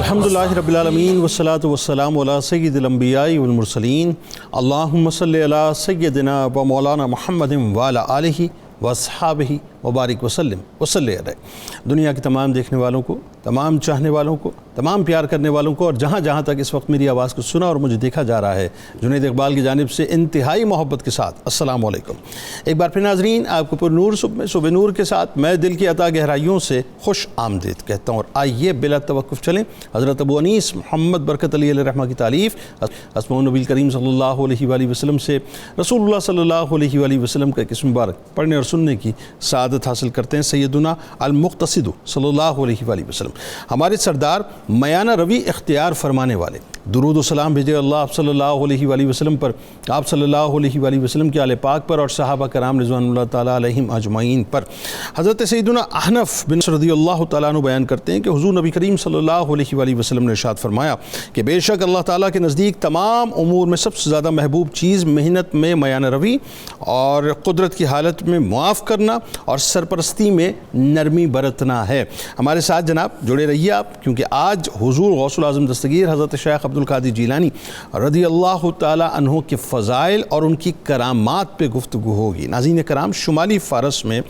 الحمدللہ رب العالمین والصلاة والسلام علی سید الانبیاء والمرسلین اللہم صلی علی سیدنا و مولانا محمد وعلی آلہ واصحابہ وبارک وسلم وصلی علیہ۔ دنیا کے تمام دیکھنے والوں کو، تمام چاہنے والوں کو، تمام پیار کرنے والوں کو، اور جہاں جہاں تک اس وقت میری آواز کو سنا اور مجھے دیکھا جا رہا ہے، جنید اقبال کی جانب سے انتہائی محبت کے ساتھ السلام علیکم۔ ایک بار پھر ناظرین، آپ کو پر نور صبح نور کے ساتھ میں دل کی عطا گہرائیوں سے خوش آمدید کہتا ہوں، اور آئیے بلا توقف چلیں حضرت ابو انیس محمد برکت علی علیہ رحمہ کی تعلیف اسماء النبی کریم صلی اللہ علیہ وآلہ وسلم سے رسول اللہ صلی اللہ علیہ وآلہ وسلم کا قسم مبارک پڑھنے اور سننے کی سعادت حاصل کرتے ہیں۔ سیدنا المقتصد صلی اللہ علیہ وآلہ وسلم، ہمارے سردار میانہ روی اختیار فرمانے والے، درود و سلام بھیجے اللہ آپ صلی اللہ علیہ وآلہ وسلم پر، آپ صلی اللہ علیہ وآلہ وسلم کے آل پاک پر، اور صحابہ کرام رضوان اللہ تعالیٰ علیہم اجمعین پر۔ حضرت سیدنا احنف بن رضی اللہ تعالیٰ عنہ بیان کرتے ہیں کہ حضور نبی کریم صلی اللہ علیہ وآلہ وسلم نے ارشاد فرمایا کہ بے شک اللہ تعالیٰ کے نزدیک تمام امور میں سب سے زیادہ محبوب چیز محنت میں میانہ روی اور قدرت کی حالت میں معاف کرنا اور سرپرستی میں نرمی برتنا ہے۔ ہمارے ساتھ جناب جڑے رہیے آپ، کیونکہ آج حضور غوث العظم دستگیر حضرت شیخ عبدالقادر جیلانی رضی اللہ تعالی عنہ کے فضائل اور ان کی کرامات پہ گفتگو ہوگی۔ ناظرین کرام، شمالی فارس میں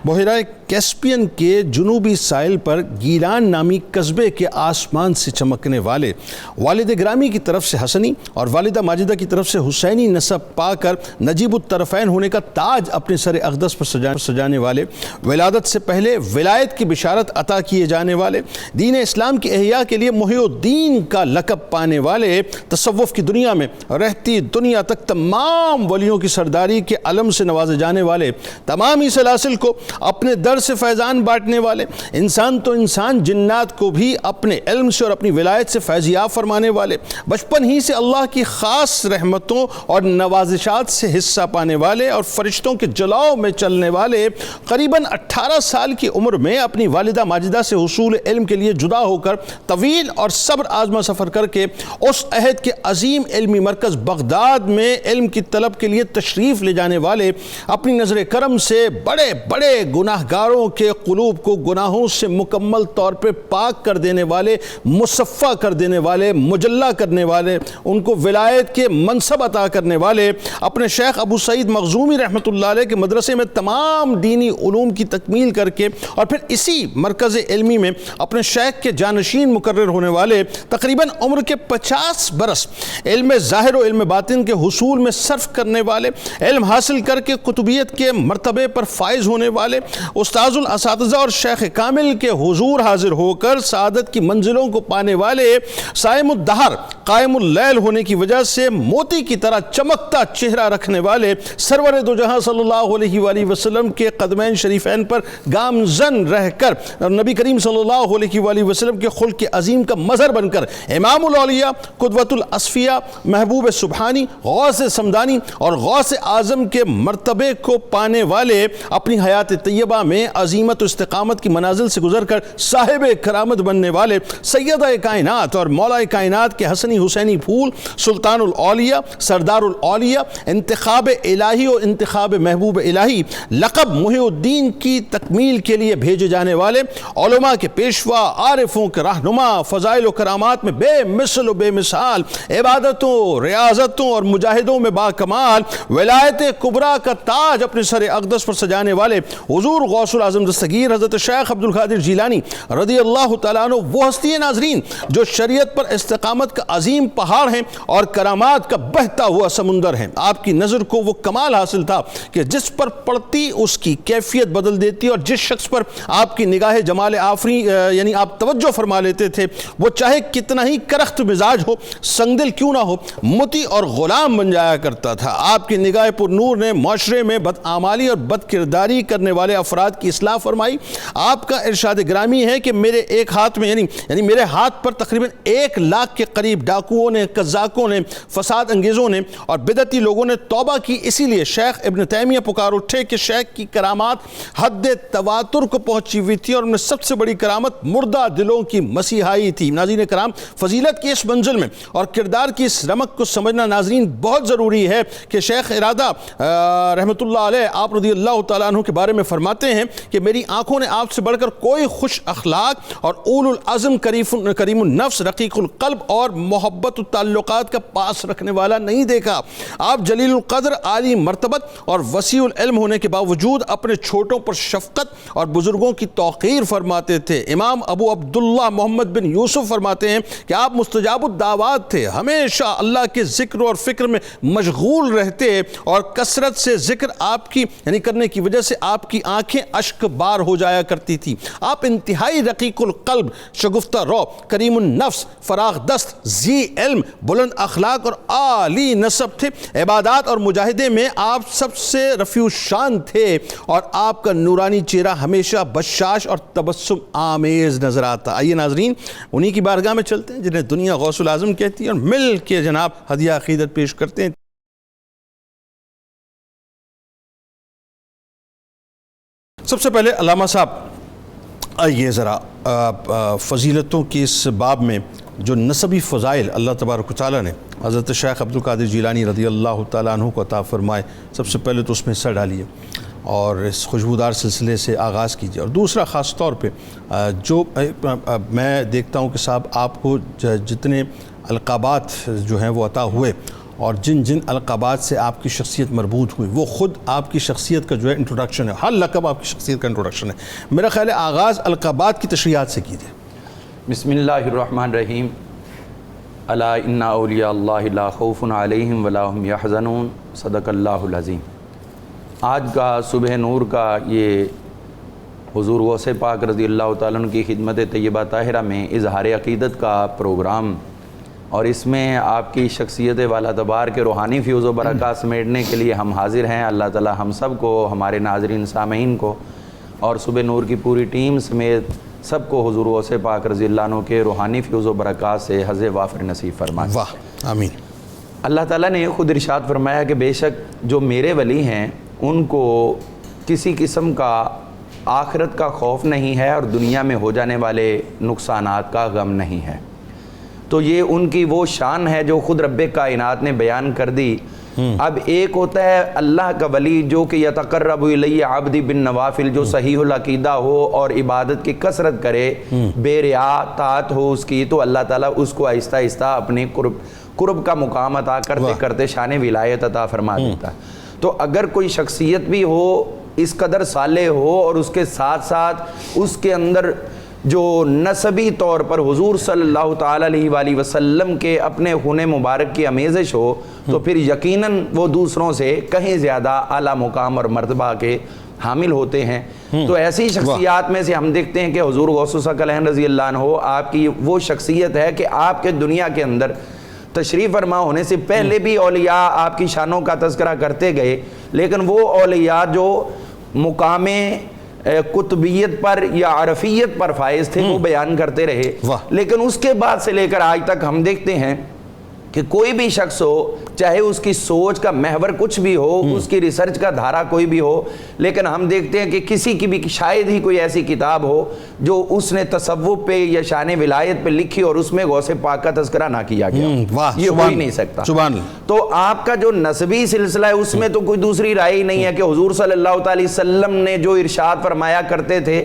بحیرہ کیسپین کے جنوبی ساحل پر گیلان نامی قصبے کے آسمان سے چمکنے والے والد گرامی کی طرف سے حسنی اور والدہ ماجدہ کی طرف سے حسینی نسب پا کر نجیب الطرفین ہونے کا تاج اپنے سر اقدس پر سجانے والے، ولادت سے پہلے ولایت کی بشارت عطا کیے جانے والے، دین اسلام کی احیاء کے لیے محی الدین کا لقب پانے والے، تصوف کی دنیا میں رہتی دنیا تک تمام ولیوں کی سرداری کے علم سے نوازے جانے والے، تمامی سلاسل کو اپنے در سے فیضان بانٹنے والے، انسان تو انسان جنات کو بھی اپنے علم سے اور اپنی ولایت سے فیضیاب فرمانے والے، بچپن ہی سے اللہ کی خاص رحمتوں اور نوازشات سے حصہ پانے والے اور فرشتوں کے جلاؤ میں چلنے والے، قریباً 18 سال کی عمر میں اپنی والدہ ماجدہ سے حصول علم کے لیے جدا ہو کر طویل اور صبر آزما سفر کر کے اس عہد کے عظیم علمی مرکز بغداد میں علم کی طلب کے لیے تشریف لے جانے والے، اپنی نظر کرم سے بڑے بڑے گناہگاروں کے قلوب کو گناہوں سے مکمل طور پہ پاک کر دینے والے، مصفہ کر دینے والے، مجلہ کرنے والے، ان کو ولایت کے منصب عطا کرنے والے، اپنے شیخ ابو سعید مخزومی رحمۃ اللہ علیہ کے مدرسے میں تمام دینی علوم کی تکمیل کر کے اور پھر اسی مرکز علمی میں اپنے شیخ کے جانشین مقرر ہونے والے، تقریباً عمر کے 50 برس علم ظاہر و علم باطن کے حصول میں صرف کرنے والے، علم حاصل کر کے قطبیت کے مرتبے پر فائز ہونے والے، استاذ الاساتذہ اور شیخ کامل کے حضور حاضر ہو کر سعادت کی منزلوں کو پانے والے، صائم الدہر قائم اللیل ہونے کی وجہ سے موتی کی طرح چمکتا چہرہ رکھنے والے، سرور دو جہاں صلی اللہ علیہ وآلہ وسلم کے قدمین شریفین پر گامزن رہ کر نبی کریم صلی اللہ علیہ وآلہ وسلم کے خلق عظیم کا مظہر بن کر امام الاولیاء، قدوۃ الاصفیاء، محبوب سبحانی، غوث سمدانی اور غوث اعظم کے مرتبے کو پانے والے، اپنی حیات طیبہ میں عظیمت و استقامت کی منازل سے گزر کر صاحب کرامت بننے والے، سیدہ کائنات اور مولا کائنات کے حسنی حسینی پھول، سلطان الاولیاء، سردار الاولیاء، انتخاب الہی اور انتخاب محبوب الہی، لقب محی الدین کی تکمیل کے لیے بھیجے جانے والے، علماء کے پیشوا، عارفوں کے رہنما، فضائل و کرامات میں بے مثل و بے مثال، عبادتوں، ریاضتوں اور مجاہدوں میں باکمال، ولایت کبریٰ کا تاج اپنے سر اقدس پر سجانے والے حضور غوث العظم دستگیر حضرت شیخ عبدالقادر جیلانی رضی اللہ تعالیٰ عنہ وہ ہستی ہے ناظرین جو شریعت پر استقامت کا عظیم پہاڑ ہیں اور کرامات کا بہتا ہوا سمندر ہیں۔ آپ کی نظر کو وہ کمال حاصل تھا کہ جس پر پڑتی اس کی کیفیت بدل دیتی، اور جس شخص پر آپ کی نگاہ جمال آفری یعنی آپ توجہ فرما لیتے تھے، وہ چاہے کتنا ہی کرخت مزاج ہو، سنگدل کیوں نہ ہو، مطیع اور غلام بن جایا کرتا تھا۔ آپ کی نگاہ پر نور نے معاشرے میں بدعمالی اور بد کرداری کرنے والے افراد کی اصلاح فرمائی۔ آپ کا ارشاد گرامی ہے کہ میرے ایک ہاتھ میں یعنی میرے ہاتھ پر تقریباً 1 لاکھ کے قریب ڈاکوؤں نے، قزاقوں نے، فساد انگیزوں نے اور بدعتی لوگوں نے توبہ کی، اسی لیے شیخ ابن تیمیہ پکار اٹھے کہ شیخ کی کرامات حد تواتر کو پہنچی ہوئی تھی، اور ان میں سب سے بڑی کرامت مردہ دلوں کی مسیحائی تھی۔ ناظرین کرام، فضیلت کی اس اس منزل میں اور کردار کی اس رمق کو سمجھنا ناظرین بہت ضروری ہے کہ شیخ ارادہ رحمۃ اللہ علیہ آپ رضی اللہ تعالیٰ عنہ کے بارے میں فرماتے ہیں کہ میری آنکھوں نے آپ سے بڑھ کر کوئی خوش اخلاق اور اول العزم کریم النفس رقیق القلب اور محبت التعلقات کا پاس رکھنے والا نہیں دیکھا۔ آپ جلیل القدر، عالی مرتبت اور وسیع العلم ہونے کے باوجود اپنے چھوٹوں پر شفقت اور بزرگوں کی توقیر فرماتے تھے۔ امام ابو عبداللہ محمد بن یوسف فرماتے ہیں کہ آپ مستجاب الدعوات تھے، ہمیشہ اللہ کے ذکر اور فکر میں مشغول رہتے اور کثرت سے ذکر آپ کی کرنے کی وجہ سے آپ کی آنکھیں اشک بار ہو جایا کرتی تھی۔ آپ انتہائی رقیق القلب، شگفتہ رو، کریم النفس، فراغ دست، ذی علم، بلند اخلاق اور عالی نسب تھے۔ عبادات اور مجاہدے میں آپ سب سے رفیع الشان تھے اور آپ کا نورانی چہرہ ہمیشہ بشاش اور تبسم آمیز نظر آتا۔ آئیے ناظرین انہی کی بارگاہ میں چلتے ہیں جنہیں دنیا غوث العظم کہتی ہے اور مل کے جناب ہدیہ عقیدت پیش کرتے ہیں۔ سب سے پہلے علامہ صاحب آئیے ذرا فضیلتوں کی اس باب میں جو نسبی فضائل اللہ تبارک و تعالیٰ نے حضرت شیخ عبد القادر جیلانی رضی اللہ تعالیٰ عنہ کو عطا فرمائے، سب سے پہلے تو اس میں حصہ ڈالیے اور اس خوشبودار سلسلے سے آغاز کیجیے۔ اور دوسرا خاص طور پہ جو میں دیکھتا ہوں کہ صاحب آپ کو جتنے القابات جو ہیں وہ عطا ہوئے اور جن جن القابات سے آپ کی شخصیت مربوط ہوئی وہ خود آپ کی شخصیت کا جو ہے انٹروڈکشن ہے، ہر لقب آپ کی شخصیت کا انٹروڈکشن ہے۔ میرا خیال ہے آغاز القابات کی تشریحات سے کیجیے۔ بسم اللہ الرحمن الرحیم۔ الا ان اولیاء اللہ لا خوف علیہم ولا هم یحزنون، صدق اللہ العظیم۔ آج کا صبح نور کا یہ حضور غوث پاک رضی اللہ تعالیٰ عنہ کی خدمت طیبہ طاہرہ میں اظہار عقیدت کا پروگرام، اور اس میں آپ کی شخصیت والا تبار کے روحانی فیوز و برکات سمیٹنے کے لیے ہم حاضر ہیں۔ اللہ تعالیٰ ہم سب کو، ہمارے ناظرین سامعین کو اور صبح نور کی پوری ٹیم سمیت سب کو حضور غوث پاک رضی اللہ عنہ کے روحانی فیوز و برکات سے حظ وافر نصیب فرمائے۔ واہ آمین۔ اللہ تعالیٰ نے خود ارشاد فرمایا کہ بے شک جو میرے ولی ہیں ان کو کسی قسم کا آخرت کا خوف نہیں ہے اور دنیا میں ہو جانے والے نقصانات کا غم نہیں ہے۔ تو یہ ان کی وہ شان ہے جو خود رب کائنات نے بیان کر دی۔ اب ایک ہوتا ہے اللہ کا ولی جو کہ یتقرب الی عبدی بالنوافل، جو صحیح العقیدہ ہو اور عبادت کی کثرت کرے، بے ریا طاعت ہو اس کی، تو اللہ تعالیٰ اس کو آہستہ آہستہ اپنے قرب کا مقام عطا کرتے کرتے شان ولایت عطا فرما دیتا ہے۔ تو اگر کوئی شخصیت بھی ہو اس قدر صالح ہو اور اس کے ساتھ ساتھ اس کے اندر جو نسبی طور پر حضور صلی اللہ تعالیٰ علیہ وآلہ وسلم کے اپنے خون مبارک کی آمیزش ہو، تو پھر یقیناً وہ دوسروں سے کہیں زیادہ اعلیٰ مقام اور مرتبہ کے حامل ہوتے ہیں۔ تو ایسی شخصیات میں سے ہم دیکھتے ہیں کہ حضور غوث ثقلین رضی اللہ عنہ آپ کی وہ شخصیت ہے کہ آپ کے دنیا کے اندر تشریف فرما ہونے سے پہلے بھی اولیاء آپ کی شانوں کا تذکرہ کرتے گئے، لیکن وہ اولیاء جو مقام قطبیت پر یا عرفیت پر فائز تھے وہ بیان کرتے رہے۔ لیکن اس کے بعد سے لے کر آج تک ہم دیکھتے ہیں کہ کوئی بھی شخص ہو، چاہے اس کی سوچ کا محور کچھ بھی ہو، اس کی ریسرچ کا دھارا کوئی بھی ہو، لیکن ہم دیکھتے ہیں کہ کسی کی بھی شاید ہی کوئی ایسی کتاب ہو جو اس نے تصوف پہ یا شان ولایت پہ لکھی اور اس میں غوث پاک کا تذکرہ نہ کیا گیا، یہ ہو ہی نہیں سکتا۔ تو آپ کا جو نسبی سلسلہ ہے اس میں تو کوئی دوسری رائے ہی نہیں ہے کہ حضور صلی اللہ علیہ وسلم نے جو ارشاد فرمایا کرتے تھے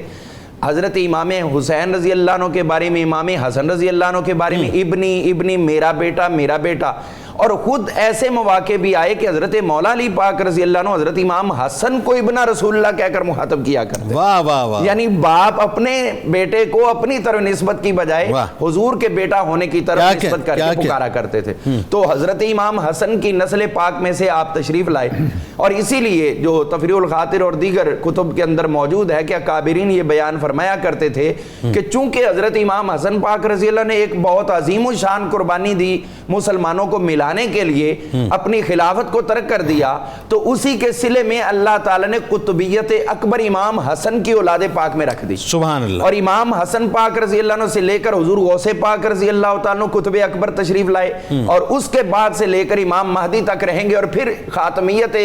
حضرت امام حسین رضی اللہ عنہ کے بارے میں، امام حسن رضی اللہ عنہ کے بارے میں، ابنی میرا بیٹا میرا بیٹا، اور خود ایسے مواقع بھی آئے کہ حضرت مولا علی پاک رضی اللہ عنہ حضرت امام حسن کو ابن رسول اللہ کہہ کر مخاطب کیا کرتے، واہ واہ واہ، یعنی باپ اپنے بیٹے کو اپنی طرف نسبت کی بجائے حضور کے بیٹا ہونے کی طرف نسبت کر کے پکارا کرتے تھے۔ تو حضرت امام حسن کی نسل پاک میں سے آپ تشریف لائے، اور اسی لیے جو تفریح الخاطر اور دیگر کتب کے اندر موجود ہے کہ اکابرین یہ بیان فرمایا کرتے تھے کہ چونکہ حضرت امام حسن پاک رضی اللہ نے ایک بہت عظیم الشان قربانی دی مسلمانوں کو ملا بڑھانے کے لیے اپنی خلافت کو ترک کر دیا، تو اسی کے صلے میں اللہ تعالیٰ نے قطبیت اکبر امام حسن کی اولاد پاک میں رکھ دی. سبحان اللہ. اور امام حسن پاک رضی اللہ عنہ سے لے کر حضور غوث پاک رضی اللہ تعالیٰ عنہ قطب اکبر تشریف لائے، اور اس کے بعد سے لے کر امام مہدی تک رہیں گے، اور پھر خاتمیت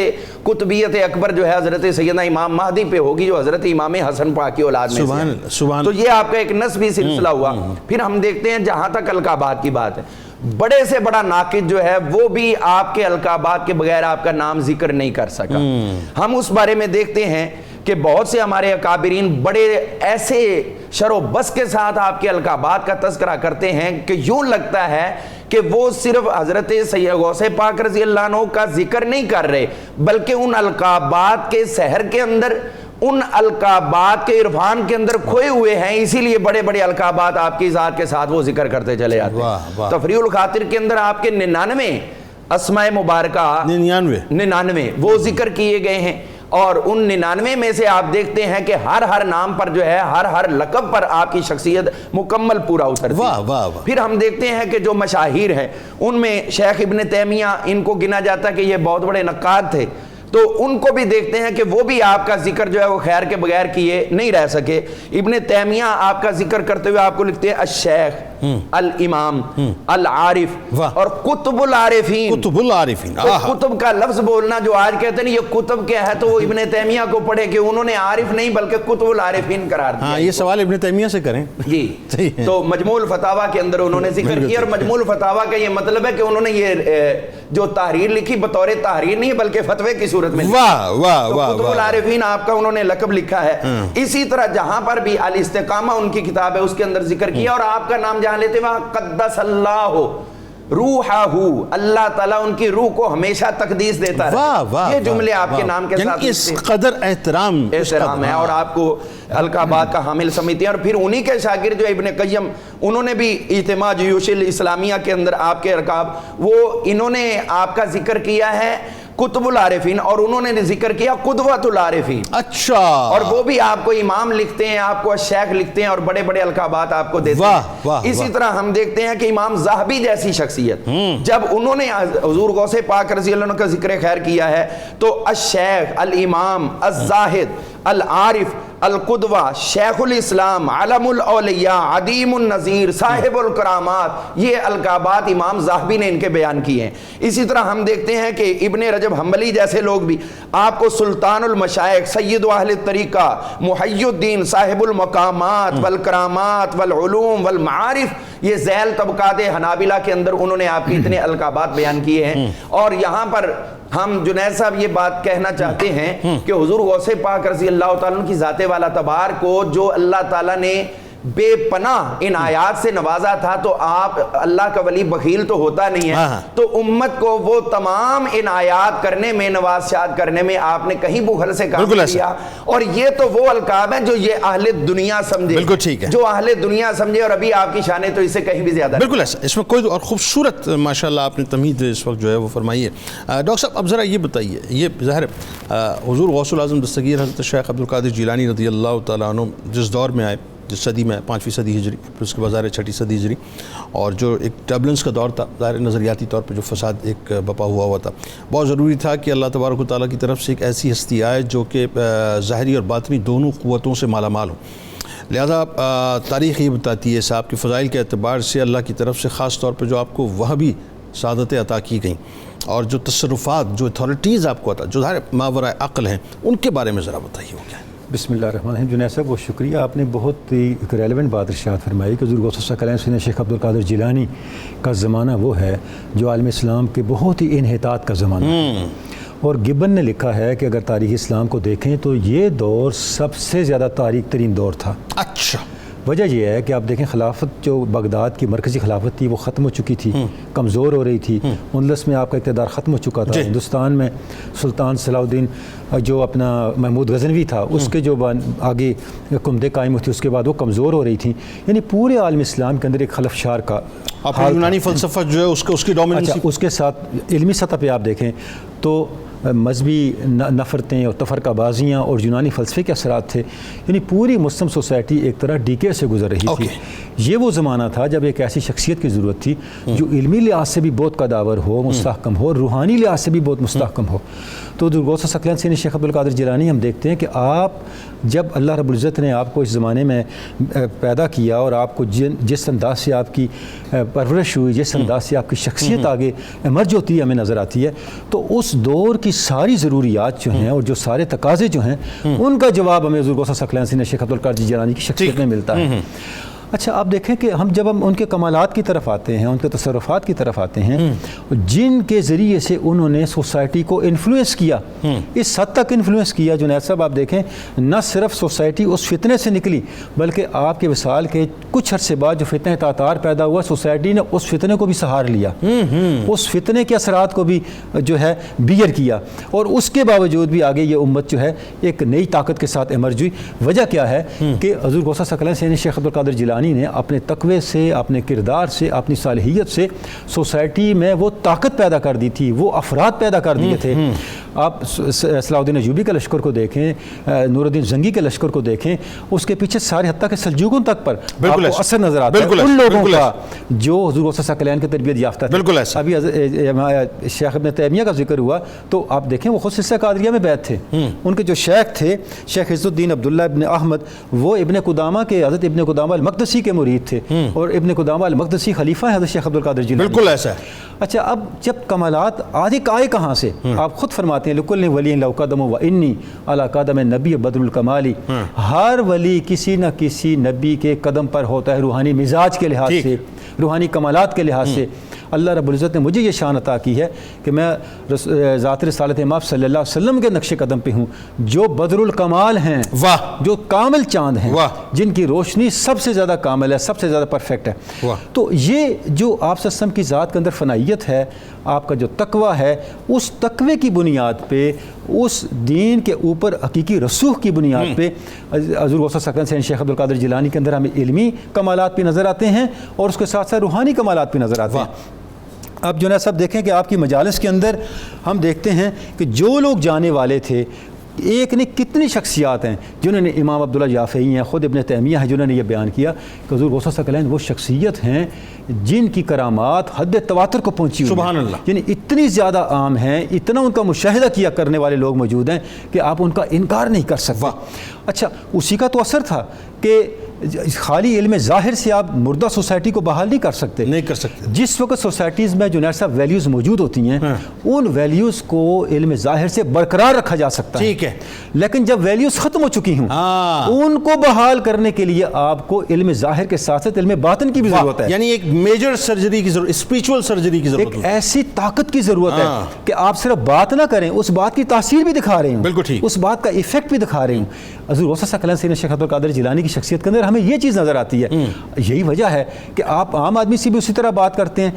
قطبیت اکبر جو ہے حضرت سیدنا امام مہدی پہ ہوگی جو حضرت امام حسن پاک کی اولاد میں سے. تو یہ آپ کا ایک نسبی سلسلہ ہوا. پھر ہم دیکھتے ہیں جہاں تک القابات کی بات ہے، بڑے سے بڑا ناقد جو ہے وہ بھی آپ کے القابات کے بغیر آپ کا نام ذکر نہیں کر سکا. ہم اس بارے میں دیکھتے ہیں کہ بہت سے ہمارے اکابرین بڑے ایسے شر و بس کے ساتھ آپ کے القابات کا تذکرہ کرتے ہیں کہ یوں لگتا ہے کہ وہ صرف حضرت سید غوث پاک رضی اللہ عنہ کا ذکر نہیں کر رہے، بلکہ ان القابات کے سحر کے اندر، ان القابات کے عرفان کے اندر کھوئے ہوئے ہیں، اسی لیے بڑے بڑے القابات آپ کی ذات کے ساتھ وہ ذکر کرتے چلے جاتے ہیں. تفریح الخاطر کے اندر آپ کے 99 اسماء مبارکہ 99 وہ ذکر کیے گئے ہیں، اور ان 99 میں سے آپ دیکھتے ہیں کہ ہر نام پر جو ہے ہر لقب پر آپ کی شخصیت مکمل پورا اترتی ہے. پھر ہم دیکھتے ہیں کہ جو مشاہیر ہیں ان میں شیخ ابن تیمیہ، ان کو گنا جاتا ہے کہ یہ بہت بڑے نقاد تھے، تو ان کو بھی دیکھتے ہیں کہ وہ بھی آپ کا ذکر جو ہے وہ خیر کے بغیر کیے نہیں رہ سکے. ابن تیمیہ آپ کا ذکر کرتے ہوئے آپ کو لکھتے ہیں الشیخ، الامام، العارف اور قطب العارفین. قطب کا لفظ بولنا جو آج کہتے ہیں یہ قطب کیا ہے، تو وہ ابن تیمیہ کو پڑھے کہ انہوں نے عارف نہیں بلکہ قطب العارفین قرار دیا. یہ سوال ابن تیمیہ سے کریں جی. تو مجموع الفتاوی کے اندر انہوں نے ذکر کیا، اور مجموع الفتاوی کا یہ مطلب ہے کہ انہوں نے یہ جو تحریر لکھی بطور تحریر نہیں بلکہ فتوے کی صورت میں. قطب العارفین آپ کا انہوں نے لقب لکھا ہے. اسی طرح جہاں پر بھی الاستقامہ ان کی کتاب ہے اس کے اندر ذکر کیا، اور آپ کا نام جہاں لیتے وہاں قدس اللہ روحہ، اللہ تعالیٰ ان کی روح کو ہمیشہ تقدیس دیتا ہے. یہ جملے آپ کے نام کے ساتھ اس قدر احترام ہے، اور آپ کو القابات کا حامل سمجھتے ہیں. اور پھر انہی کے شاگرد جو ابن قیم، انہوں نے بھی اجتماع جیوش الاسلامیہ کے اندر آپ کے القاب وہ انہوں نے آپ کا ذکر کیا ہے قطب العارفین، اور انہوں نے ذکر کیا قدوۃ العارفین. اچھا. اور وہ بھی آپ کو امام لکھتے ہیں، آپ کو شیخ لکھتے ہیں، اور بڑے بڑے القابات آپ کو دیتے ہیں. اسی طرح ہم دیکھتے ہیں کہ امام ذہبی جیسی شخصیت جب انہوں نے حضور غوث پاک رضی اللہ عنہ کا ذکر خیر کیا ہے تو الشیخ، الامام، الزاہد، العارف، القدوہ، شیخ الاسلام، علم الاولیاء، عدیم النظیر، صاحب الکرامات، یہ القابات امام ذہبی نے ان کے بیان کیے ہیں. اسی طرح ہم دیکھتے ہیں کہ ابن رجب حنبلی جیسے لوگ بھی آپ کو سلطان المشائخ، سید اہل الطریقہ، محی الدین، صاحب المقامات والکرامات والعلوم والمعارف، یہ ذیل طبقات حنابلہ کے اندر انہوں نے آپ کی اتنے القابات بیان کیے ہیں. اور یہاں پر ہم جنید صاحب یہ بات کہنا چاہتے ہیں کہ حضور غوث پاک رضی اللہ تعالیٰ کی ذات والا تبار کو جو اللہ تعالیٰ نے بے پناہ ان آیات سے نوازا تھا، تو آپ اللہ کا ولی بخیل تو ہوتا نہیں ہے، تو امت کو وہ تمام ان آیات کرنے میں، نوازشات کرنے میں آپ نے کہیں بخل سے کام کیا. اور یہ تو وہ القاب ہیں جو یہ اہل دنیا سمجھے، بالکل ٹھیک ہے، جو اہل دنیا سمجھے، اور ابھی آپ کی شانیں تو اس سے کہیں بھی زیادہ. بالکل ایسا، اس میں کوئی اور خوبصورت ماشاءاللہ آپ نے تمہید اس وقت جو ہے وہ فرمائی ہے. ڈاکٹر صاحب اب ذرا یہ بتائیے، یہ ظاہر حضور غوث العظم دستگیر حضرت شیخ عبدالقادر جیلانی رضی اللہ تعالیٰ عنہ جس دور میں آئے، جس صدی میں 5ویں صدی ہجری، پھر اس کے بعد 6ٹھی صدی ہجری، اور جو ایک ٹربلنس کا دور تھا، ظاہر نظریاتی طور پہ جو فساد ایک بپا ہوا تھا، بہت ضروری تھا کہ اللہ تبارک و تعالیٰ کی طرف سے ایک ایسی ہستی آئے جو کہ ظاہری اور باطنی دونوں قوتوں سے مالا مال ہو. لہذا تاریخ یہ بتاتی ہے صاحب کے فضائل کے اعتبار سے اللہ کی طرف سے خاص طور پہ جو آپ کو وہ بھی سعادتیں عطا کی گئیں، اور جو تصرفات، جو اتھارٹیز آپ کو عطا، جو ظاہر ماورائے عقل ہیں، ان کے بارے میں ذرا بتائیے وہ کیا ہے. بسم اللہ الرحمن الرحیم. جنید صاحب بہت شکریہ، آپ نے بہت ہی ایک ریلیونٹ بات ارشاد فرمائی کہ حضور غوث الثقلین سیدنا شیخ عبدالقادر جیلانی کا زمانہ وہ ہے جو عالم اسلام کے بہت ہی انحطاط کا زمانہ ہے. اور گبن نے لکھا ہے کہ اگر تاریخ اسلام کو دیکھیں تو یہ دور سب سے زیادہ تاریک ترین دور تھا. اچھا. وجہ یہ ہے کہ آپ دیکھیں خلافت جو بغداد کی مرکزی خلافت تھی وہ ختم ہو چکی تھی، کمزور ہو رہی تھی. اندلس میں آپ کا اقتدار ختم ہو چکا تھا. ہندوستان میں سلطان صلاح الدین جو اپنا محمود غزنوی تھا اس کے جو آگے حکومتیں قائم ہوئی تھی اس کے بعد وہ کمزور ہو رہی تھیں. یعنی پورے عالم اسلام کے اندر ایک خلفشار کا یونانی فلسفہ جو ہے اس کی ڈومیننس. اس کے ساتھ علمی سطح پہ آپ دیکھیں تو مذہبی نفرتیں اور تفرقہ بازیاں اور یونانی فلسفے کے اثرات تھے، یعنی پوری مسلم سوسائٹی ایک طرح ڈیکے سے گزر رہی تھی۔ یہ وہ زمانہ تھا جب ایک ایسی شخصیت کی ضرورت تھی جو علمی لحاظ سے بھی بہت قداور ہو، مستحکم ہو، روحانی لحاظ سے بھی بہت مستحکم ہو۔ تو غوث ثقلین سینی شیخ عبدالقادر جیلانی ہم دیکھتے ہیں کہ آپ جب اللہ رب العزت نے آپ کو اس زمانے میں پیدا کیا اور آپ کو جس انداز سے آپ کی پرورش ہوئی، جس انداز سے آپ کی شخصیت آگے ایمرج ہوتی ہے ہمیں نظر آتی ہے، تو اس دور کی ساری ضروریات جو ہیں اور جو سارے تقاضے جو ہیں ان کا جواب ہمیں حضور غوث ثقلین سینی شیخ عبدالقادر جیلانی کی شخصیت میں ملتا ہے۔ اچھا آپ دیکھیں کہ جب ہم ان کے کمالات کی طرف آتے ہیں، ان کے تصرفات کی طرف آتے ہیں، جن کے ذریعے سے انہوں نے سوسائٹی کو انفلوئنس کیا، اس حد تک انفلوئنس کیا جنید صاحب آپ دیکھیں نہ صرف سوسائٹی اس فتنے سے نکلی بلکہ آپ کے وصال کے کچھ عرصے بعد جو فتنہ تاتار پیدا ہوا، سوسائٹی نے اس فتنے کو بھی سہار لیا، اس فتنے کے اثرات کو بھی جو ہے بیئر کیا، اور اس کے باوجود بھی آگے یہ امت جو ہے ایک نئی طاقت کے ساتھ ایمرج ہوئی۔ وجہ کیا ہے کہ حضور غوث ثقلین سینی شیخ عبدالقادر جیلانی نے اپنے تقوی سے، اپنے کردار سے، اپی صالحیت سے سوسائٹی میں وہ طاقت پیدا کر دی تھی، وہ افراد پیدا کر دیے تھے۔ آپ صلاح الدین ایوبی کے لشکر کو دیکھیں، نور الدین زنگی کے لشکر کو دیکھیں، اس کے پیچھے سارے حتیٰ کہ سلجوقوں تک پر آپ کو اثر نظر آتا ہے ان لوگوں کا جو حضور غوث ثقلین کی تربیت یافتہ تھے۔ ابھی شیخ ابن تیمیہ کا ذکر ہوا تو آپ دیکھیں وہ خود سلسلہ قادریہ میں بیعت تھے، ان کے جو شیخ تھے شیخ عز الدین عبداللہ ابن احمد، وہ ابن قدامہ کے حضرت ابن قدامہ المقدسی کے مرید تھے، اور ابن قدامہ المقدسی خلیفہ ہیں حضرت شیخ عبدالقادر جیلانی۔ بالکل ایسا ہے۔ اچھا اب جب کمالات آدھے آئے کہاں سے؟ آپ خود فرماتے ہیں لکل ولی لو قدم و انی علی قدم نبی بدر الکمالی، ہر ولی کسی نہ کسی نبی کے قدم پر ہوتا ہے، روحانی مزاج کے لحاظ سے، روحانی کمالات کے لحاظ سے۔ اللہ رب العزت نے مجھے یہ شان عطا کی ہے کہ میں ذات رسالت امام صلی اللہ علیہ وسلم کے نقش قدم پہ ہوں، جو بدر الکمال ہیں، جو کامل چاند ہیں، جن کی روشنی سب سے زیادہ کامل ہے، سب سے زیادہ پرفیکٹ ہے۔ تو یہ جو آپ صلی اللہ علیہ وسلم کی ذات کے اندر فنائیت ہے، آپ کا جو تقوی ہے، اس تقوی کی بنیاد پہ، اس دین کے اوپر حقیقی رسوخ کی بنیاد پہ حضور غوث ثقلین سینی شیخ عبدالقادر جیلانی کے اندر ہمیں علمی کمالات بھی نظر آتے ہیں اور اس کے ساتھ ساتھ روحانی کمالات بھی نظر آتے ہیں۔ اب جو ہے سب دیکھیں کہ آپ کی مجالس کے اندر ہم دیکھتے ہیں کہ جو لوگ جانے والے تھے، ایک نے کتنی شخصیات ہیں جنہوں نے، امام عبداللہ جعفری ہیں، خود ابن تیمیہ ہیں جنہوں نے یہ بیان کیا کہ حضور غوث ثقلین وہ شخصیت ہیں جن کی کرامات حد تواتر کو پہنچی ہوئی، سبحان اللہ، یعنی اتنی زیادہ عام ہیں، اتنا ان کا مشاہدہ کیا کرنے والے لوگ موجود ہیں کہ آپ ان کا انکار نہیں کر سکتے۔ اچھا اسی کا تو اثر تھا کہ خالی علم ظاہر سے آپ مردہ سوسائٹی کو بحال نہیں کر سکتے، جس وقت سوسائٹیز میں جنید صاحب ویلیوز موجود ہوتی ہیں ان ویلیوز کو علم ظاہر سے برقرار رکھا جا سکتا ہے، ٹھیک ہے، لیکن جب ویلیوز ختم ہو چکی ہوں ان کو بحال کرنے کے لیے آپ کو علم ظاہر کے ساتھ ساتھ علم باطن کی بھی ضرورت ہے، یعنی ایک میجر سرجری کی ضرورت، اسپریچول سرجری کی ضرورت، ایک ایسی طاقت کی ضرورت ہے کہ آپ صرف بات نہ کریں، اس بات کی تاثیر بھی دکھا رہے ہوں، بالکل ٹھیک، اس بات کا ایفیکٹ بھی دکھا رہے ہوں۔ حضور غوث ثقلین سینی شیخ عبدالقادر جیلانی کی شخصیت کے اندر ہمیں یہ چیز نظر آتی ہے۔ یہی وجہ ہے کہ آپ عام آدمی سے بھی اسی طرح بات کرتے ہیں،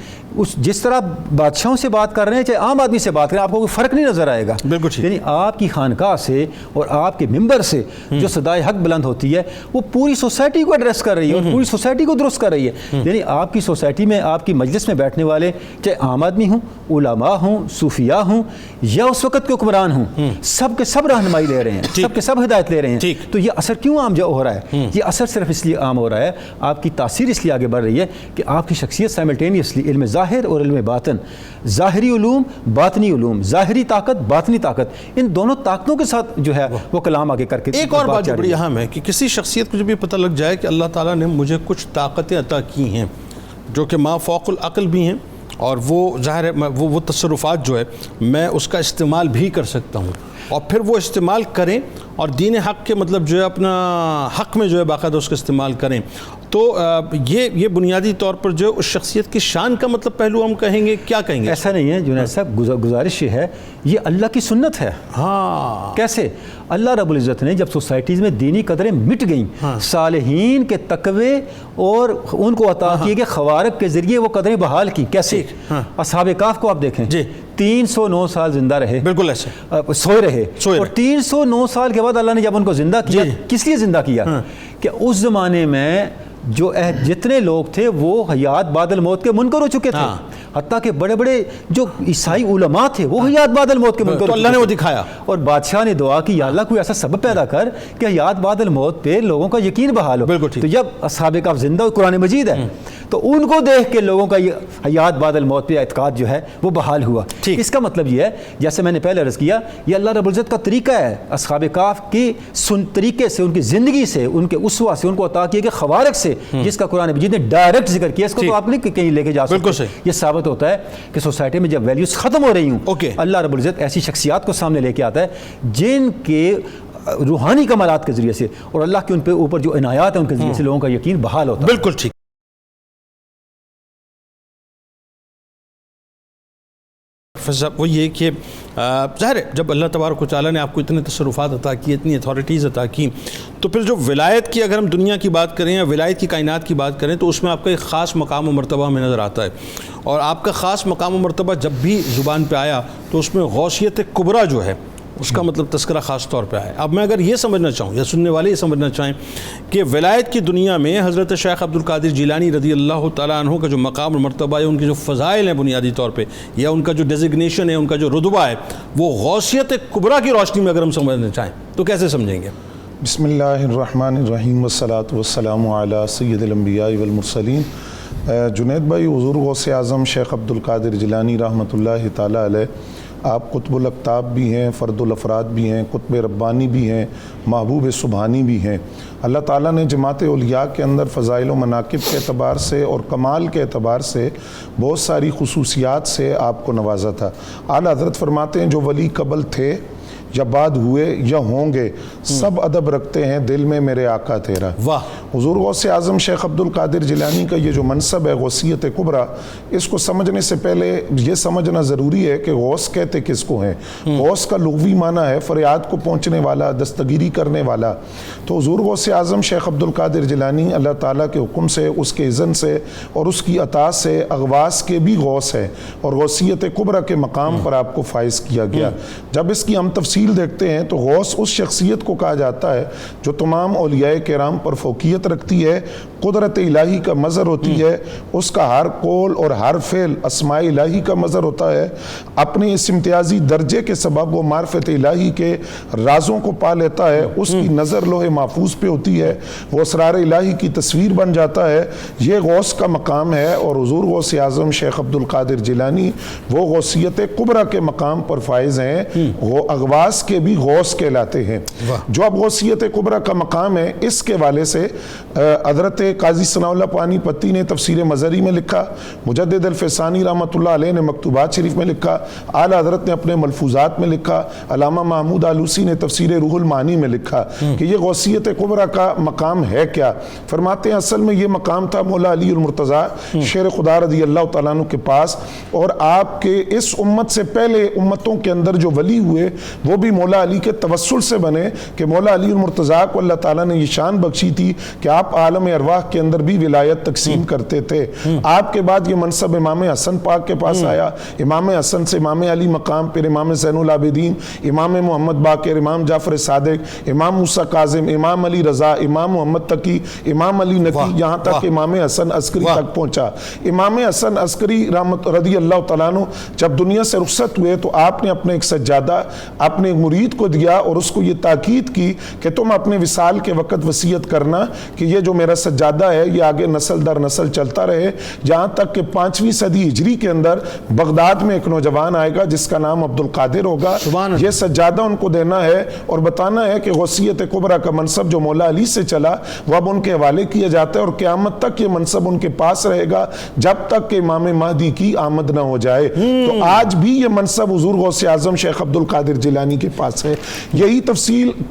جس طرح بادشاہوں سے بات کر رہے ہیں چاہے عام آدمی سے بات کریں، آپ کو کوئی فرق نہیں نظر آئے گا، بالکل، یعنی آپ کی خانقاہ سے اور آپ کے ممبر سے جو صدائے حق بلند ہوتی ہے وہ پوری سوسائٹی کو ایڈریس کر رہی ہے اور پوری سوسائٹی کو درست کر رہی ہے۔ یعنی آپ کی سوسائٹی میں، آپ کی مجلس میں بیٹھنے والے چاہے عام آدمی ہوں، علماء ہوں، صوفیاء ہوں یا اس وقت کے حکمران ہوں، سب کے سب رہنمائی لے رہے ہیں، سب کے سب ہدایت لے رہے ہیں۔ تو یہ اثر کیوں عام ہو رہا ہے؟ یہ اثر صرف اس لیے عام ہو رہا ہے، آپ کی تاثیر اس لیے آگے بڑھ رہی ہے کہ آپ کی شخصیت سائملٹینیسلی علم ظاہر اور علم باطن، ظاہری علوم، باطنی علوم، ظاہری طاقت، باطنی طاقت، ان دونوں طاقتوں کے ساتھ جو ہے وہ کلام آگے کر کے۔ ایک اور بات جو بڑی اہم ہے کہ کسی شخصیت کو جب یہ پتہ لگ جائے کہ اللہ تعالیٰ نے مجھے کچھ طاقتیں عطا کی ہیں جو کہ ما فوق العقل بھی ہیں، اور وہ ظاہر ہے وہ تصرفات جو ہے میں اس کا استعمال بھی کر سکتا ہوں، اور پھر وہ استعمال کریں اور دین حق کے مطلب جو ہے اپنا حق میں جو ہے باقاعدہ اس کا استعمال کریں، تو یہ بنیادی طور پر جو اس شخصیت کی شان کا مطلب پہلو ہم کہیں گے، کیا کہیں گے؟ ایسا نہیں ہے جنید صاحب، گزارش یہ ہے، یہ اللہ کی سنت ہے۔ ہاں، کیسے؟ اللہ رب العزت نے جب سوسائٹیز میں دینی قدریں مٹ گئیں، صالحین کے تقوی اور ان کو عطا کیے گئے خوارق کے ذریعے وہ قدریں بحال کی۔ کیسے؟ اصحاب کہف کو آپ دیکھیں، 309 سال زندہ رہے، بالکل ایسے سوئے رہے، اور 309 سال کے بعد اللہ نے جب ان کو زندہ کیا، کس لیے زندہ کیا؟ کہ اس زمانے میں جو جتنے لوگ تھے وہ حیات بعد الموت کے منکر ہو چکے تھے، حتیٰ کہ بڑے بڑے جو عیسائی علماء تھے وہ حیات بعد الموت کے منکر تو اللہ نے وہ دکھایا، اور بادشاہ نے دعا کی یا اللہ کوئی ایسا سبب پیدا کر کہ حیات بعد الموت پہ لوگوں کا یقین بحال ہو. بالکل ٹھیک. تو جب اصحاب کہف زندہ قرآن مجید ہے تو ان کو دیکھ کے لوگوں کا یہ حیات بعد الموت پہ اعتقاد جو ہے وہ بحال ہوا. اس کا مطلب یہ ہے جیسے میں نے پہلے عرض کیا یہ اللہ رب العزت کا طریقہ ہے اصحاب کہف کی طریقے سے، ان کی زندگی سے، ان کے اسوہ سے، ان کو عطا کیے گئے خوارق سے جس کا قرآن مجید نے ڈائریکٹ ذکر کیا. اس کو تو آپ نہیں کہیں لے کے جا سکتے. یہ ثابت ہوتا ہے کہ سوسائٹی میں جب ویلیوز ختم ہو رہی ہوں اللہ رب العزت ایسی شخصیات کو سامنے لے کے آتا ہے جن کے روحانی کمالات کے ذریعے سے اور اللہ کے ان پہ اوپر جو عنایات ہیں ان کے ذریعے سے لوگوں کا یقین بحال ہوتا ہے. بالکل ٹھیک. وہ یہ کہ ظاہر ہے جب اللہ تبارک و تعالیٰ نے آپ کو اتنے تصرفات عطا کی، اتنی اتھارٹیز عطا کی، تو پھر جو ولایت کی اگر ہم دنیا کی بات کریں یا ولایت کی کائنات کی بات کریں تو اس میں آپ کا ایک خاص مقام و مرتبہ ہمیں نظر آتا ہے. اور آپ کا خاص مقام و مرتبہ جب بھی زبان پہ آیا تو اس میں غوثیت کبریٰ جو ہے اس کا مطلب تذکرہ خاص طور پہ ہے. اب میں اگر یہ سمجھنا چاہوں یا سننے والے یہ سمجھنا چاہیں کہ ولایت کی دنیا میں حضرت شیخ عبد القادر جیلانی رضی اللہ تعالیٰ عنہ کا جو مقام اور مرتبہ ہے، ان کی جو فضائل ہیں بنیادی طور پہ، یا ان کا جو ڈیزگنیشن ہے، ان کا جو رتبہ ہے، وہ غوثیت کبریٰ کی روشنی میں اگر ہم سمجھنا چاہیں تو کیسے سمجھیں گے؟ بسم اللہ الرحمن الرحیم والصلاة والسلام علی سید الانبیاء والمرسلین. جنید بھائی، حضور غوث اعظم شیخ عبد القادر جیلانی رحمۃ اللہ تعالیٰ علیہ آپ قطب الاقطاب بھی ہیں، فرد الافراد بھی ہیں، قطب ربانی بھی ہیں، محبوب سبحانی بھی ہیں. اللہ تعالیٰ نے جماعت اولیاء کے اندر فضائل و مناقب کے اعتبار سے اور کمال کے اعتبار سے بہت ساری خصوصیات سے آپ کو نوازا تھا. اعلیٰ حضرت فرماتے ہیں جو ولی قبل تھے یا بعد ہوئے یا ہوں گے سب ادب رکھتے ہیں دل میں میرے آقا تیرا. واہ. حضور غوث اعظم شیخ عبد القادر جیلانی کا یہ جو منصب ہے غوثیت کبریٰ، اس کو سمجھنے سے پہلے یہ سمجھنا ضروری ہے کہ غوث کہتے کس کو ہیں. غوث کا لغوی معنی ہے فریاد کو پہنچنے والا، دستگیری کرنے والا. تو حضور غوث اعظم شیخ عبد القادر جیلانی اللہ تعالیٰ کے حکم سے، اس کے اذن سے اور اس کی عطا سے اغواث کے بھی غوث ہے اور غوثیت کبریٰ کے مقام پر آپ کو فائز کیا گیا. جب اس کی ہم تفصیل دیکھتے ہیں تو غوث اس شخصیت کو کہا جاتا ہے جو تمام اولیاء کرام پر فوقیت رکھتی ہے، قدرت الہی کا مظہر ہوتی ہے، اس کا ہر قول اور ہر فعل اسماء الہی کا مظہر ہوتا ہے. اپنے اس امتیازی درجے کے سبب وہ معرفت الہی کے رازوں کو پا لیتا ہے، اس کی نظر لوح محفوظ پہ ہوتی ہے، وہ اسرار الہی کی تصویر بن جاتا ہے. یہ غوث کا مقام ہے اور حضور غوث اعظم شیخ عبد القادر جیلانی وہ غوثیت کبریٰ کے مقام پر فائز ہیں. وہ اغواث کے بھی غوث کہلاتے ہیں. جو اب غوثیت کبریٰ کا مقام ہے اس کے والے سے حضرت قاضی ثناء اللہ پانی پتی نے تفسیر مظہری میں لکھا، مجدد الفسانی رحمۃ اللہ علیہ نے مکتوبات شریف میں لکھا، اعلیٰ حضرت نے اپنے ملفوظات میں لکھا، علامہ محمود آلوسی نے تفسیر روح المعانی میں لکھا کہ یہ غوثیت کبریٰ کا مقام ہے کیا. فرماتے ہیں اصل میں یہ مقام تھا مولا علی المرتضیٰ شیر خدا رضی اللہ تعالیٰ عنہ کے پاس، اور آپ کے اس امت سے پہلے امتوں کے اندر جو ولی ہوئے وہ بھی مولا علی کے توسل سے بنے کہ مولا علی المرتضیٰ کو اللہ تعالیٰ نے یہ شان بخشی تھی کہ آپ عالم ارواح کے اندر بھی ولایت تقسیم کرتے تھے. آپ کے بعد یہ منصب امام حسن پاک کے پاس آیا، امام حسن سے امام علی مقام، پھر امام زین العابدین، امام محمد باقر، امام جعفر صادق، امام موسیٰ کاظم، امام علی رضا، امام محمد تقی، امام علی نقی، یہاں تک امام حسن عسکری تک پہنچا. امام حسن عسکری رضی اللہ تعالیٰ عنہ جب دنیا سے رخصت ہوئے تو آپ نے اپنے ایک سجادہ اپنے مرید کو دیا اور اس کو یہ تاکید کی کہ تم اپنے وصال کے وقت وصیت کرنا کہ یہ جو میرا سجادہ ہے یہ آگے نسل در نسل چلتا رہے، جہاں تک کہ 5ویں صدی ہجری کے اندر بغداد میں ایک نوجوان آئے گا جس کا نام عبد القادر ہوگا. یہ سجادہ ان کو دینا ہے اور بتانا ہے کہ غوثیت کبریٰ کا منصب جو مولا علی سے چلا وہ اب ان کے حوالے کیا جاتا ہے اور قیامت تک یہ منصب ان کے پاس رہے گا جب تک کہ امام مہدی کی آمد نہ ہو جائے. تو آج بھی یہ منصب حضور غوث اعظم شیخ عبد القادر جیلانی کے پاس ہے. یہی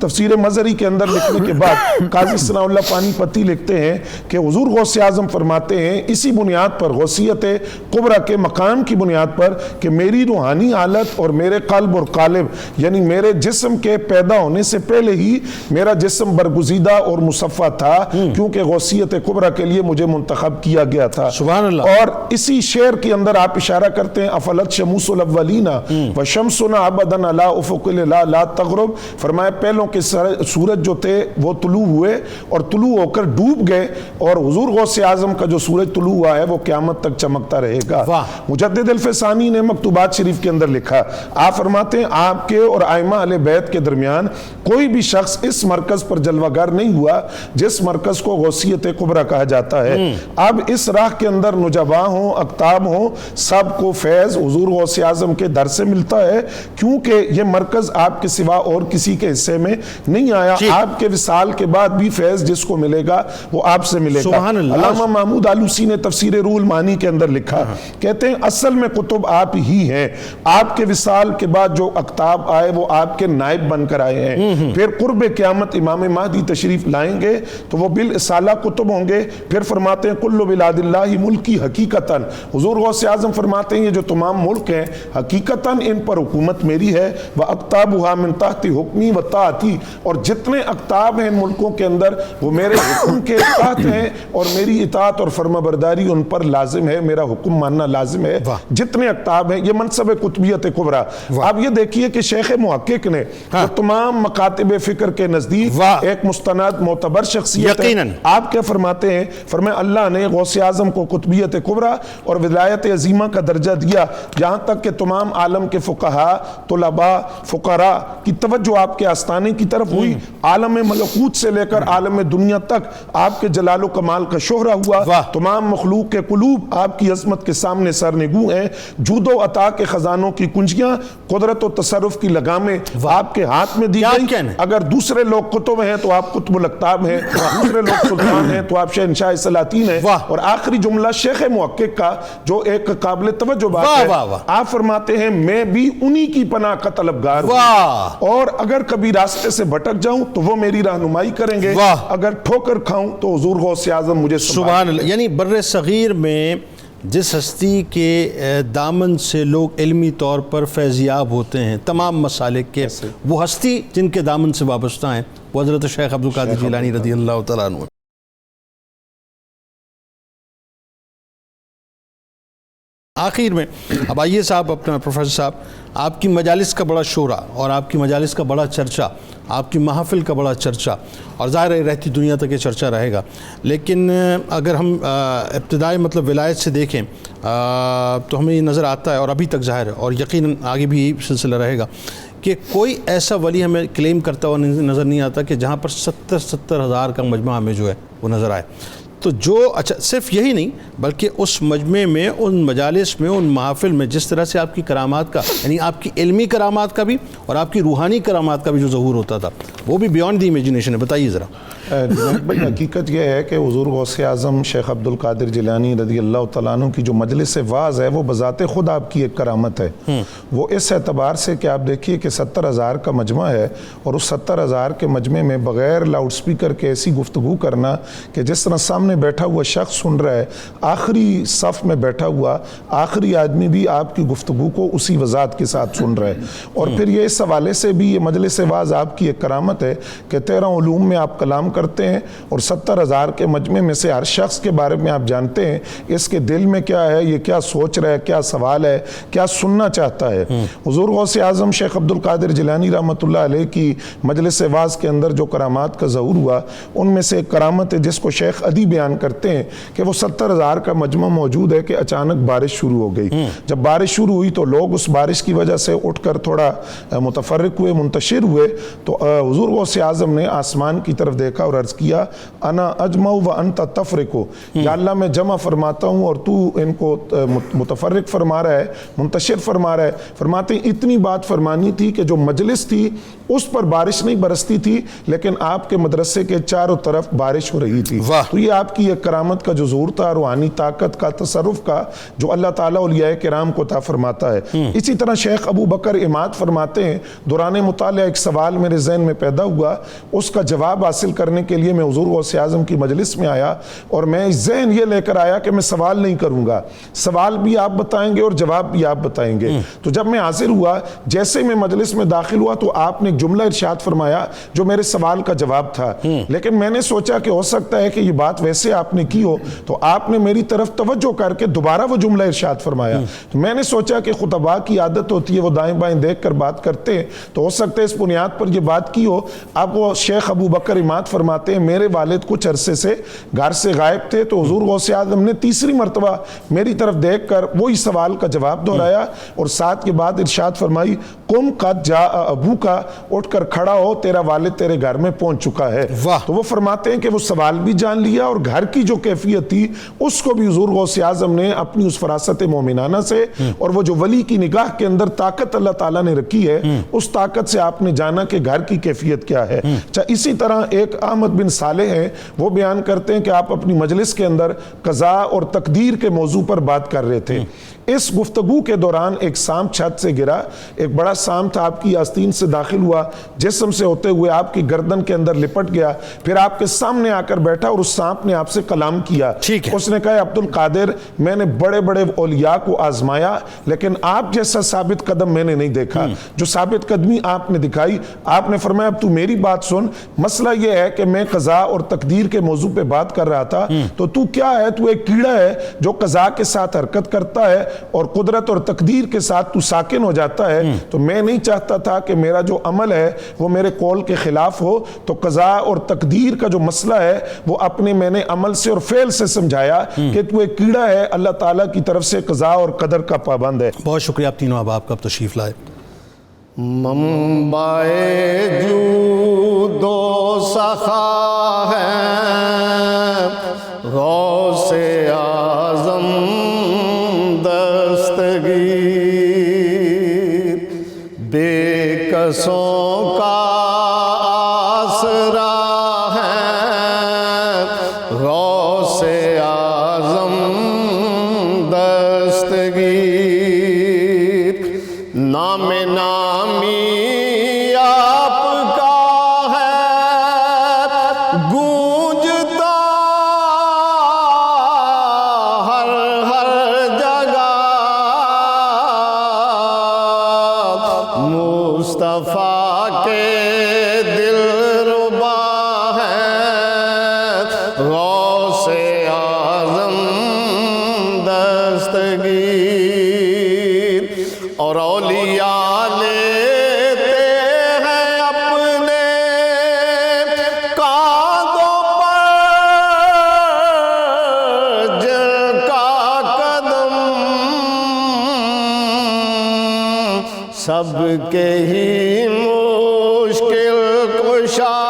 تفسیر مظہری کے اندر لکھنے کے بعد قاضی ثناء اللہ پانی پتی لکھتے ہیں کہ حضور غوث اعظم فرماتے ہیں اسی بنیاد پر غوثیت کبریٰ کے مقام کی بنیاد پر کہ میری روحانی حالت اور میرے قلب اور قالب یعنی میرے جسم کے پیدا ہونے سے پہلے ہی میرا جسم برگزیدہ اور مصفہ تھا کیونکہ غوثیت کبریٰ کے لیے مجھے منتخب کیا گیا تھا. سبحان اللہ. اور اسی شعر کے اندر آپ اشارہ کرتے ہیں افلت شموس الاولین وشمسنا ابدا لا افق لا تغرب. فرمایا پہلوں کے سورج جو تھے وہ طلوع ہوئے اور طلوع ہو کر ڈوب گئے اور حضور غوث اعظم کا جو سورج طلوع ہوا ہے وہ قیامت تک چمکتا رہے گا. مجدد الفسانی نے مکتوبات شریف کے اندر لکھا, آپ فرماتے ہیں آپ کے اور ائمہ اہل بیت کے درمیان کوئی بھی شخص اس مرکز پر جلوہ گر نہیں ہوا جس مرکز کو غوثیت کبریٰ کہا جاتا ہے. اب اس راہ کے اندر نجبا ہوں, اقطاب ہوں, سب کو فیض حضور غوث اعظم کے در سے ملتا ہے, کیونکہ یہ مرکز آپ کے سوا اور کسی کے حصے میں نہیں آیا. آپ کے وصال کے بعد بھی فیض جس کو ملے گا وہ آپ سے ملے گا. علامہ محمود آلوسی نے تفسیر روح المعانی کے اندر لکھا, کہتے ہیں اصل میں کتب آپ ہی ہیں, آپ کے وصال کے بعد جو اقطاب آئے وہ آپ کے نائب بن کر آئے ہیں. پھر قرب قیامت امام مہدی تشریف لائیں گے تو وہ بالرسالہ کتب ہوں گے. پھر فرماتے ہیں کل بلاد اللہ ملکی حقیقتاً, حضور غوث اعظم فرماتے ہیں یہ جو تمام ملک ہیں حقیقتاً ان پر حکومت میری ہے. وَأَقْتَابُهَا مِن تَحْتِ حُکْمِی وَطَاعَتِی, اور جتنے اقطاب ہیں ان ملکوں کے اندر وہ میرے حکم کے تحت ہیں اور میری اطاعت اور فرما برداری ان پر لازم ہے, میرا حکم ماننا لازم ہے. جتنے اقطاب ہیں, یہ منصب قطبیت کبریٰ. اب یہ دیکھیے کہ شیخ محقق نے جو تمام مکاتب فکر کے نزدیک ایک مستند معتبر شخصیت ہے, آپ کیا فرماتے ہیں؟ فرمایا اللہ نے غوث اعظم کو قطبیت کبریٰ اور ولایت عظیمہ کا درجہ دیا, یہاں تک کہ تمام عالم کے فقہاء, طلباء, فقراء کی توجہ آپ کے آستانے کی طرف ہوئی. عالم ملکوت سے لے کر عالم دنیا تک آپ کے جلال و کمال کا شہرہ ہوا. تمام مخلوق کے قلوب آپ کی عظمت کے سامنے سرنگوں ہیں. جود و عطا کے خزانوں کی کنجیاں, قدرت و تصرف کی لگامیں آپ کے ہاتھ میں دی گئی. اگر دوسرے لوگ قطب ہیں تو آپ قطب الاقطاب ہیں, دوسرے لوگ سلطان ہیں تو آپ شہنشاہ سلاطین ہیں. اور آخری جملہ شیخ محقق کا جو ایک قابل توجہ بات ہے, آپ فرماتے ہیں میں بھی انہی کی پناہ کا طلبگار ہوں, اور اگر کبھی راستے سے بھٹک جاؤں تو وہ میری رہنمائی کریں گے, اگر ٹھوکر کھاؤں تو حضور غوث اعظم مجھے سبحان اللہ. یعنی بر صغیر میں جس ہستی کے دامن سے لوگ علمی طور پر فیضیاب ہوتے ہیں تمام مسالک کے, وہ ہستی جن کے دامن سے وابستہ ہیں وہ حضرت شیخ عبدالقادر جیلانی رضی اللہ تعالیٰ عنہ. آخر میں اب آئیے صاحب, اپنا پروفیسر صاحب, آپ کی مجالس کا بڑا شورا اور آپ کی مجالس کا بڑا چرچا, آپ کی محافل کا بڑا چرچا, اور ظاہر ہے رہتی دنیا تک یہ چرچا رہے گا. لیکن اگر ہم ابتدائی مطلب ولایت سے دیکھیں تو ہمیں یہ نظر آتا ہے, اور ابھی تک ظاہر ہے اور یقیناً آگے بھی یہی سلسلہ رہے گا, کہ کوئی ایسا ولی ہمیں کلیم کرتا ہوا نظر نہیں آتا کہ جہاں پر 70 ہزار کا مجمع ہمیں جو ہے وہ نظر آئے. تو جو اچھا صرف یہی نہیں بلکہ اس مجمع میں, ان مجالس میں, ان محافل میں جس طرح سے آپ کی کرامات کا, یعنی آپ کی علمی کرامات کا بھی اور آپ کی روحانی کرامات کا بھی جو ظہور ہوتا تھا وہ بھی بیانڈ دی امیجنیشن ہے. بتائیے ذرا. بھائی حقیقت یہ ہے کہ حضور غوث اعظم شیخ عبدالقادر جیلانی رضی اللہ تعالیٰ عنہ کی جو مجلس واعظ ہے وہ بذات خود آپ کی ایک کرامت ہے. وہ اس اعتبار سے کہ آپ دیکھیے کہ 70,000 کا مجمع ہے, اور اس 70,000 کے مجمع میں بغیر لاؤڈ سپیکر کے ایسی گفتگو کرنا کہ جس طرح سامنے بیٹھا ہوا شخص سن رہا ہے, آخری صف میں بیٹھا ہوا آخری آدمی بھی آپ کی گفتگو کو اسی وضاحت کے ساتھ سن رہا ہے. اور پھر یہ اس حوالے سے بھی یہ مجلس واعظ آپ کی ایک کرامت ہے کہ 13 علوم میں آپ کلام کرتے ہیں, اور 70,000 کے مجمع میں سے ہر شخص کے بارے میں آپ جانتے ہیں اس کے دل میں کیا ہے, یہ کیا سوچ رہا ہے, کیا سوال ہے, کیا سننا چاہتا ہے. حضور غوث اعظم شیخ عبدالقادر جیلانی رحمۃ اللہ علیہ کی مجلس واعظ کے اندر جو کرامات کا ظہور ہوا ان میں سے ایک کرامت ہے جس کو شیخ عدی بیان کرتے ہیں کہ وہ 70,000 کا مجمع موجود ہے کہ اچانک بارش شروع ہو گئی. جب بارش شروع ہوئی تو لوگ اس بارش کی وجہ سے اٹھ کر تھوڑا متفرق ہوئے, منتشر ہوئے. تو حضور غوث اعظم نے آسمان کی طرف دیکھا اور عرض کیا انا اجمع و انت تفرق, یا اللہ میں جمع فرماتا ہوں اور تو ان کو متفرق فرما رہا ہے, منتشر فرما رہا ہے. فرماتے ہیں اتنی بات فرمانی تھی کہ جو مجلس تھی اس پر بارش نہیں برستی تھی لیکن آپ کے مدرسے کے چاروں طرف بارش ہو رہی تھی. تو یہ آپ کی ایک کرامت کا جو ظہور تھا, روحانی طاقت کا, تصرف کا, جو اللہ تعالیٰ اولیاء کرام کو عطا فرماتا ہے. اسی طرح شیخ ابو بکر اماد فرماتے ہیں دوران مطالعہ ایک سوال میرے ذہن میں پیدا ہوا, اس کا جواب حاصل کرنے کے لیے میں حضور غوث اعظم کی مجلس میں آیا اور میں ذہن یہ لے کر آیا کہ میں سوال نہیں کروں گا, سوال بھی آپ بتائیں گے اور جواب بھی آپ بتائیں گے. تو جب میں حاضر ہوا, جیسے میں مجلس میں داخل ہوا تو آپ نے ایک جملہ ارشاد فرمایا جو میرے سوال کا جواب تھا, لیکن میں نے سوچا کہ ہو سکتا ہے کہ یہ بات ویسے ایسے آپ نے کی ہو تو آپ نے میری طرف توجہ کر کے دوبارہ وہ جملہ ارشاد فرمایا. تو میں نے سوچا کہ خطباء کی عادت ہوتی ہے وہ دائیں بائیں دیکھ کر بات کرتے ہیں, تو ہو سکتا ہے اس بنیاد پر یہ بات کی ہو. اب وہ شیخ ابو بکر اماد فرماتے ہیں میرے والد کچھ عرصے سے گھر سے غائب تھے, تو حضور غوث اعظم نے تیسری مرتبہ میری طرف دیکھ کر وہی سوال کا جواب دہرایا اور ساتھ کے بعد ارشاد فرمائی قم قد جاء ابو کا, اٹھ کر کھڑا ہو تیرا والد تیرے گھر میں پہنچ چکا ہے. تو وہ فرماتے ہیں کہ وہ سوال بھی جان لیا اور گھر کی جو کیفیت تھی اس کو بھی حضور غوث اعظم نے اپنی اس فراست مومنانہ سے اور وہ جو ولی کی نگاہ کے اندر طاقت اللہ تعالیٰ نے رکھی ہے اس طاقت سے آپ نے جانا کہ گھر کی کیفیت کیا ہے. اسی طرح ایک احمد بن صالح ہیں, وہ بیان کرتے ہیں کہ آپ اپنی مجلس کے اندر قضاء اور تقدیر کے موضوع پر بات کر رہے تھے. اس گفتگو کے دوران ایک سانپ چھت سے گرا, ایک بڑا سانپ تھا, آپ کی آستین سے داخل ہوا, جسم سے ہوتے ہوئے آپ کی گردن کے اندر لپٹ گیا, پھر آپ کے سامنے آ کر بیٹھا اور اس سانپ نے آپ سے کلام کیا. اس نے کہا عبد القادر میں نے بڑے بڑے اولیاء کو آزمایا لیکن آپ جیسا ثابت قدم میں نے نہیں دیکھا, جو ثابت قدمی آپ نے دکھائی. آپ نے فرمایا اب تو میری بات سن, مسئلہ یہ ہے کہ میں قضاء اور تقدیر کے موضوع پہ بات کر رہا تھا, تو کیا ہے, تو ایک کیڑا ہے جو قضاء کے ساتھ حرکت کرتا ہے اور قدرت اور تقدیر کے ساتھ تو ساکن ہو جاتا ہے. تو میں نہیں چاہتا تھا کہ میرا جو عمل ہے وہ میرے قول کے خلاف ہو, تو قضاء اور تقدیر کا جو مسئلہ ہے وہ اپنے میں نے عمل سے اور فعل سے سمجھایا کہ تو ایک کیڑا ہے, اللہ تعالیٰ کی طرف سے قضاء اور قدر کا پابند ہے. بہت شکریہ آپ تینوں احباب کا تشریف لائے. منبع جود و سخا ہے غوث اعظم دستگیر, بے کسوں کا آسرا ہے غوث اعظم دستگیر, نام نامی آپ کا ہے گونجتا ہر ہر جگہ, مصطفیٰ کے دل ربا ہے غوث اعظم دستگیر, اور اولیاء لیتے ہیں اپنے کاندھوں پر جن کا قدم سب کے ہی مشکل کشا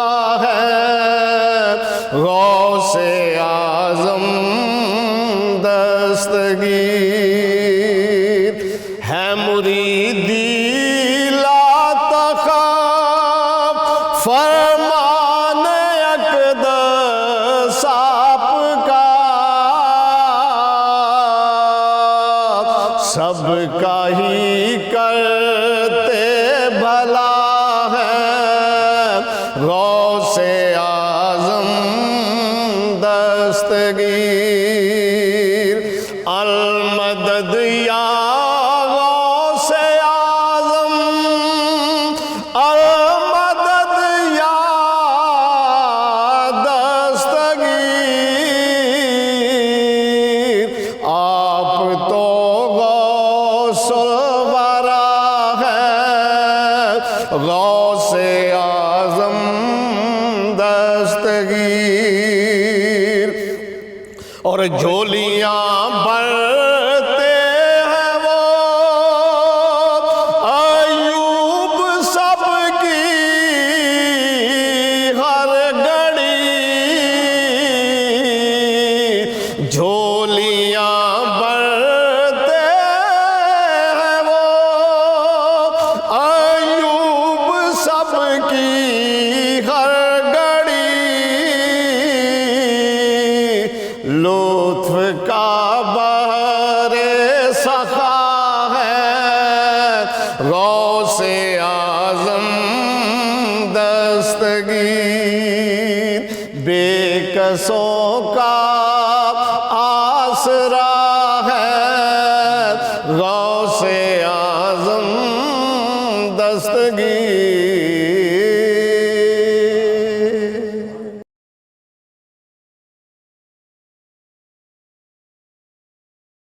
ہے غوث اعظم دستگیر, ہے مریدی لا تخاف فرمان اقدس آپ کا, سب کا ہی کرتے بھلا ہے غوث اعظم دستگیر, المدد یا غوث اعظم, المدد یا دستگیر, آپ تو غوث الورا ہے غوث اعظم دستگیر, اور جھولیاں بھرتے ہیں وہ ایوب سب کی ہر گھڑی, جھولیاں بھرتے ہیں وہ ایوب سب کی ہر گھڑی, لطف کا بحر سخا ہے غوث اعظم دستگیر, بے کسوں کا آسرا ہے غوث اعظم دستگیر.